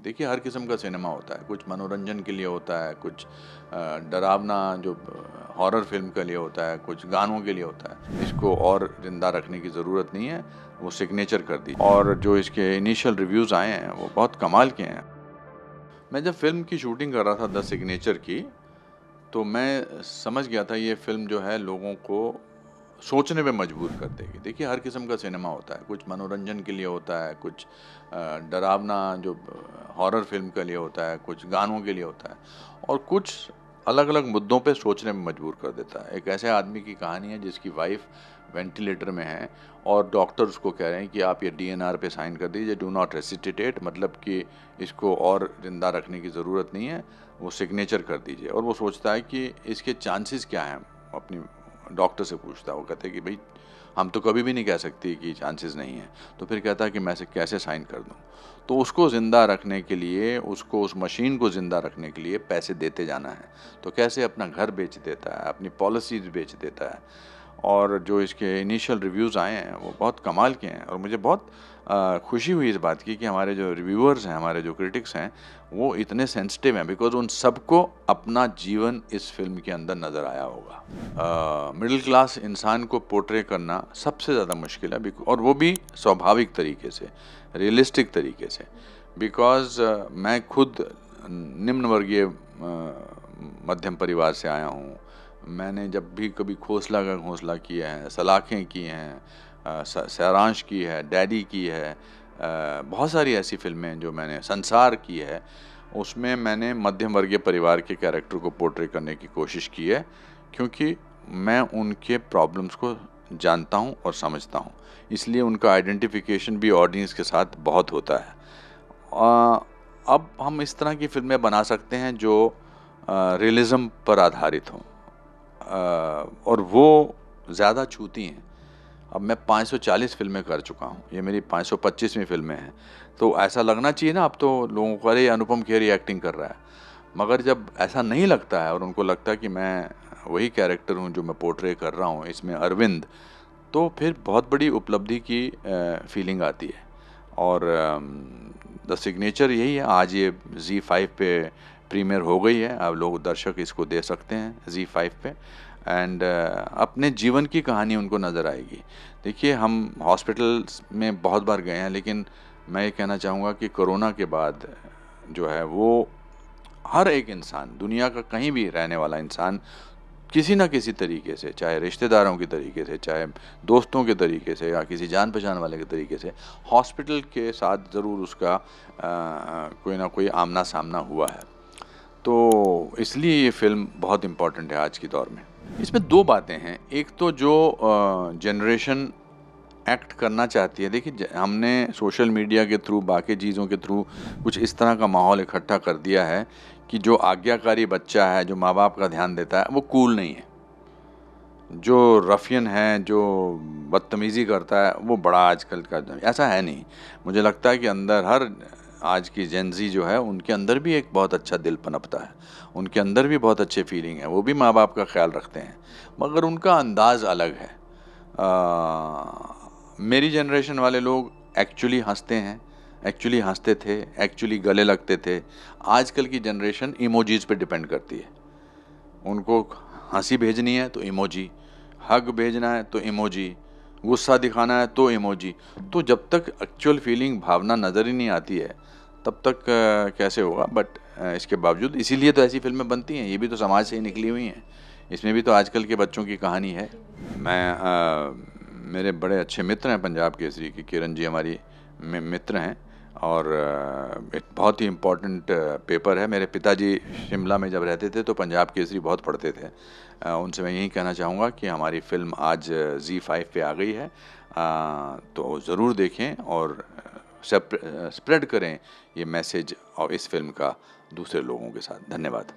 देखिए हर किस्म का सिनेमा होता है, कुछ मनोरंजन के लिए होता है, कुछ डरावना जो हॉरर फ़िल्म के लिए होता है, कुछ गानों के लिए होता है। इसको और ज़िंदा रखने की ज़रूरत नहीं है, वो सिग्नेचर कर दी और जो इसके इनिशियल रिव्यूज़ आए हैं वो बहुत कमाल के हैं। मैं जब फ़िल्म की शूटिंग कर रहा था द सिग्नेचर की, तो मैं समझ गया था ये फ़िल्म जो है लोगों को सोचने पे मजबूर कर देगी। देखिए हर किस्म का सिनेमा होता है, कुछ मनोरंजन के लिए होता है, कुछ डरावना जो हॉरर फ़िल्म के लिए होता है, कुछ गानों के लिए होता है और कुछ अलग-अलग मुद्दों पे सोचने में मजबूर कर देता है। एक ऐसे आदमी की कहानी है जिसकी वाइफ़ वेंटिलेटर में है और डॉक्टर उसको कह रहे हैं कि आप ये डीएनआर पे साइन कर दीजिए, डू नॉट रेसिसिटेट, मतलब कि इसको और ज़िंदा रखने की ज़रूरत नहीं है, वो सिग्नेचर कर दीजिए। और वो सोचता है कि इसके चांसेस क्या हैं? अपनी डॉक्टर से पूछता है, वो कहते हैं कि भई हम तो कभी भी नहीं कह सकते कि चांसेस नहीं है। तो फिर कहता है कि मैं इसे कैसे साइन कर दूँ? तो उसको ज़िंदा रखने के लिए, उसको उस मशीन को ज़िंदा रखने के लिए पैसे देते जाना है। तो कैसे अपना घर बेच देता है, अपनी पॉलिसीज़ बेच देता है और जो इसके इनिशियल रिव्यूज़ आए हैं वो बहुत कमाल के हैं और मुझे बहुत खुशी हुई इस बात की कि हमारे जो रिव्यूअर्स हैं, हमारे जो क्रिटिक्स हैं, वो इतने सेंसिटिव हैं बिकॉज़ उन सबको अपना जीवन इस फ़िल्म के अंदर नज़र आया होगा। मिडिल क्लास इंसान को पोर्ट्रे करना सबसे ज़्यादा मुश्किल है और वो भी स्वाभाविक तरीके से, रियलिस्टिक तरीके से बिकॉज़ मैं खुद निम्न वर्गीय मध्यम परिवार से आया हूँ। मैंने जब भी कभी खोसला का घोंसला किया है, सलाखें की हैं, सारांश की है, डैडी की है, बहुत सारी ऐसी फ़िल्में जो मैंने संसार की है, उसमें मैंने मध्यम वर्गीय परिवार के कैरेक्टर को पोर्ट्रे करने की कोशिश की है, क्योंकि मैं उनके प्रॉब्लम्स को जानता हूँ और समझता हूँ। इसलिए उनका आइडेंटिफ़िकेशन भी ऑडियंस के साथ बहुत होता है। अब हम इस तरह की फ़िल्में बना सकते हैं जो रियलिज़्म पर आधारित हों और वो ज़्यादा छूती हैं। अब मैं 540 फ़िल्में कर चुका हूँ, ये मेरी 525वीं फ़िल्में हैं। तो ऐसा लगना चाहिए ना अब तो लोगों को, अरे अनुपम खेर ही एक्टिंग कर रहा है। मगर जब ऐसा नहीं लगता है और उनको लगता है कि मैं वही कैरेक्टर हूँ जो मैं पोर्ट्रे कर रहा हूँ इसमें अरविंद, तो फिर बहुत बड़ी उपलब्धि की फीलिंग आती है। और द सिग्नेचर यही है, आज ये ज़ी5 पे प्रीमियर हो गई है, अब लोग दर्शक इसको दे सकते हैं ज़ी5 पे एंड अपने जीवन की कहानी उनको नज़र आएगी। देखिए हम हॉस्पिटल्स में बहुत बार गए हैं, लेकिन मैं ये कहना चाहूँगा कि कोरोना के बाद जो है वो हर एक इंसान, दुनिया का कहीं भी रहने वाला इंसान किसी न किसी तरीके से, चाहे रिश्तेदारों के तरीके से, चाहे दोस्तों के तरीके से या किसी जान-पहचान वाले के तरीके से, हॉस्पिटल के साथ ज़रूर उसका कोई ना कोई आमना-सामना हुआ है। तो इसलिए ये फ़िल्म बहुत इम्पोर्टेंट है आज के दौर में। इसमें 2 बातें हैं, एक तो जो जनरेशन एक्ट करना चाहती है। देखिए हमने सोशल मीडिया के थ्रू, बाकी चीज़ों के थ्रू कुछ इस तरह का माहौल इकट्ठा कर दिया है कि जो आज्ञाकारी बच्चा है, जो माँ-बाप का ध्यान देता है, वो कूल नहीं है। जो रफ़ियन है, जो बदतमीज़ी करता है, वो बड़ा आजकल का, ऐसा है नहीं। मुझे लगता है कि अंदर हर आज की जेन ज़ी जो है, उनके अंदर भी एक बहुत अच्छा दिल पनपता है। उनके अंदर भी बहुत अच्छे फीलिंग है, वो भी माँ-बाप का ख़्याल रखते हैं, मगर उनका अंदाज़ अलग है। मेरी जनरेशन वाले लोग एक्चुअली हँसते हैं, एक्चुअली हँसते थे, एक्चुअली गले लगते थे। आजकल की जनरेशन इमोजीज़ पे डिपेंड करती है। उनको हँसी भेजनी है तो इमोजी, हग भेजना है तो इमोजी, गुस्सा दिखाना है तो इमोजी। तो जब तक एक्चुअल फीलिंग, भावना नज़र ही नहीं आती है, तब तक कैसे होगा? बट इसके बावजूद इसीलिए तो ऐसी फ़िल्में बनती हैं, ये भी तो समाज से ही निकली हुई हैं। इसमें भी तो आजकल के बच्चों की कहानी है। मेरे बड़े अच्छे मित्र हैं पंजाब केसरी के, किरण जी हमारी मित्र हैं और एक बहुत ही इम्पोर्टेंट पेपर है। मेरे पिताजी शिमला में जब रहते थे तो पंजाब केसरी बहुत पढ़ते थे। उनसे मैं यही कहना चाहूँगा कि हमारी फ़िल्म आज ज़ी5 पे आ गई है, तो ज़रूर देखें और स्प्रेड करें ये मैसेज और इस फ़िल्म का दूसरे लोगों के साथ। धन्यवाद।